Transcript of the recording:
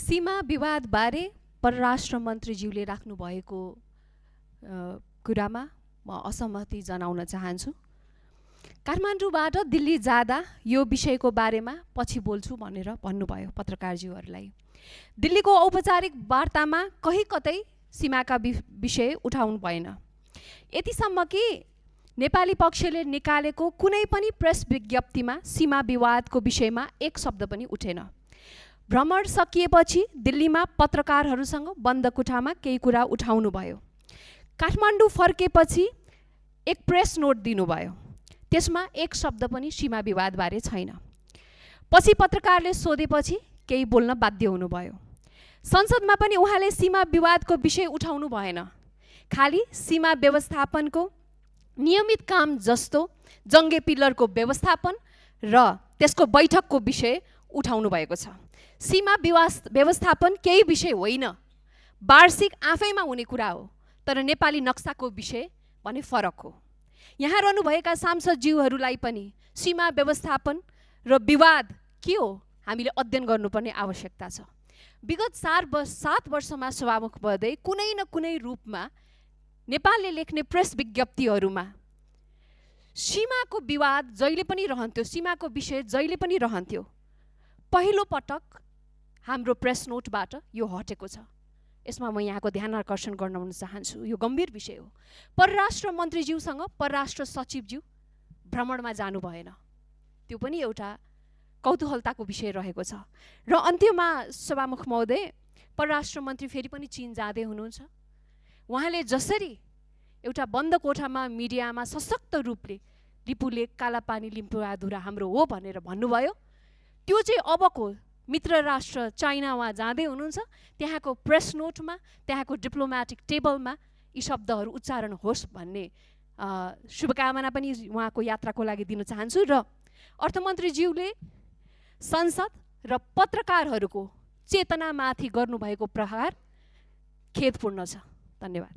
सीमा विवादबारे परराष्ट्र मन्त्रीज्यूले राख्नु भएको कुरामा म असहमति जनाउन चाहन्छु। काठमाडौँबाट दिल्ली जाँदा यो विषयको बारेमा पछि बोल्छु भनेर भन्नुभयो पत्रकारज्यूहरूलाई। दिल्लीको औपचारिक वार्तामा कहीँ कतै सीमाका विषय उठाउनु भएन। यतिसम्म कि नेपाली पक्षले निकालेको कुनै पनि प्रेस विज्ञप्तिमा सीमा विवादको विषयमा एक शब्द पनि उठेन। भ्रमण सकिएपछि दिल्लीमा पत्रकारहरूसँग बन्द कोठामा केही कुरा उठाउनु भयो। काठमाडौँ फर्केपछि एक प्रेस नोट दिनुभयो, त्यसमा एक शब्द पनि सीमा विवादबारे छैन। पछि पत्रकारले सोधेपछि केही बोल्न बाध्य हुनुभयो। संसदमा पनि उहाँले सीमा विवादको विषय उठाउनु भएन, खालि सीमा व्यवस्थापनको नियमित काम जस्तो जङ्गे पिल्लरको व्यवस्थापन र त्यसको बैठकको विषय उठाउनु भएको छ। सीमा व्यवस्थापन केही विषय होइन, वार्षिक आफैमा हुने कुरा हो, तर नेपाली नक्साको विषय भने फरक हो। यहाँ रहनुभएका सांसदज्यूहरूलाई पनि सीमा व्यवस्थापन र विवाद के हो हामीले अध्ययन गर्नुपर्ने आवश्यकता छ। विगत 7 वर्षमा सभामुख बढ्दै कुनै न कुनै रूपमा नेपालले लेख्ने प्रेस विज्ञप्तिहरूमा सीमाको विवाद जहिले पनि रहन्थ्यो, सीमाको विषय जहिले पनि रहन्थ्यो। पहिलो पटक हाम्रो प्रेस नोटबाट यो हटेको छ। यसमा म यहाँको ध्यान आकर्षण गर्न चाहन्छु। यो गम्भीर विषय हो। परराष्ट्र मन्त्रीज्यूसँग परराष्ट्र सचिवज्यू भ्रमणमा जानु भएन, त्यो पनि एउटा कौतूहलताको विषय रहेको छ। र अन्त्यमा सभामुख महोदय, परराष्ट्र मन्त्री फेरि पनि चीन जाँदै हुनुहुन्छ। उहाँले जसरी एउटा बन्द कोठामा मिडियामा सशक्त रूपले रिपुले कालापानी लिम्पुवाधुरा हाम्रो हो भनेर भन्नुभयो, त्यो चाहिँ अबको मित्र राष्ट्र चाइना उहाँ जाँदै हुनुहुन्छ, त्यहाँको प्रेस नोटमा, त्यहाँको डिप्लोमेटिक टेबलमा यी शब्दहरू उच्चारण होस् भन्ने शुभकामना पनि उहाँको यात्राको लागि दिन चाहन्छु। र अर्थमन्त्रीज्यूले संसद र पत्रकारहरूको चेतनामाथि गर्नुभएको प्रहार खेदपूर्ण छ। धन्यवाद।